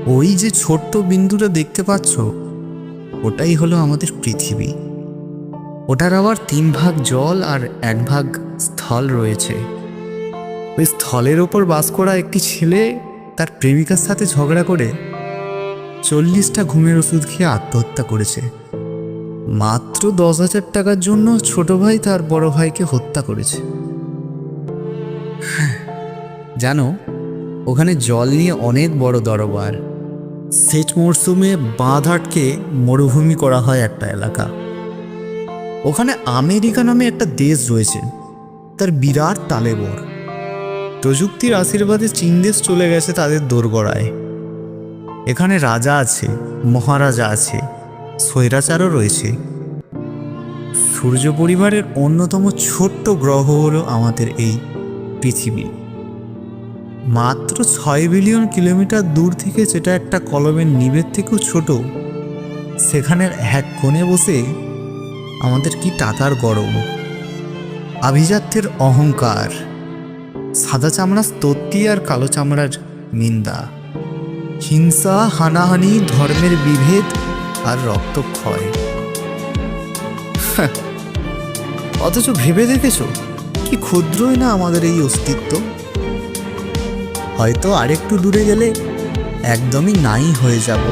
ওই যে ছোট্ট বিন্দুটা দেখতে পাচ্ছ, ওটাই হলো আমাদের পৃথিবী। ওটার আবার 3 ভাগ জল আর 1 ভাগ স্থল রয়েছে। ওই স্থলের ওপর বাস করা একটি ছেলে তার প্রেমিকার সাথে ঝগড়া করে 40টা ঘুমের ওষুধ খেয়ে আত্মহত্যা করেছে। মাত্র 10,000 টাকার জন্য ছোট ভাই তার বড় ভাইকে হত্যা করেছে। জানো, ওখানে জল নিয়ে অনেক বড় দরবার। সেচ মরশুমে বাঁধ আটকে মরুভূমি করা হয় একটা এলাকা। ওখানে আমেরিকা নামে একটা দেশ রয়েছে, তার বিরাট তালেবর। প্রযুক্তির আশীর্বাদে চীন দেশ চলে গেছে তাদের দোরগোড়ায়। এখানে রাজা আছে, মহারাজা আছে, স্বৈরাচারও রয়েছে। সূর্য পরিবারের অন্যতম ছোট্ট গ্রহ হলো আমাদের এই পৃথিবী। মাত্র 6 বিলিয়ন কিলোমিটার দূর থেকে, যেটা একটা কলমের নিবের থেকেও ছোট, সেখানের এক কোণে বসে আমাদের কি টাকার গরম, আভিজাত্যের অহংকার, সাদা চামড়ার স্তোত্রী আর কালো চামড়ার নিন্দা, হিংসা, হানাহানি, ধর্মের বিভেদ আর রক্তক্ষয়। অথচ ভেবে দেখেছো কি ক্ষুদ্রই না আমাদের এই অস্তিত্ব? হয়তো আরেকটু দূরে গেলে একদমই নাই হয়ে যাব।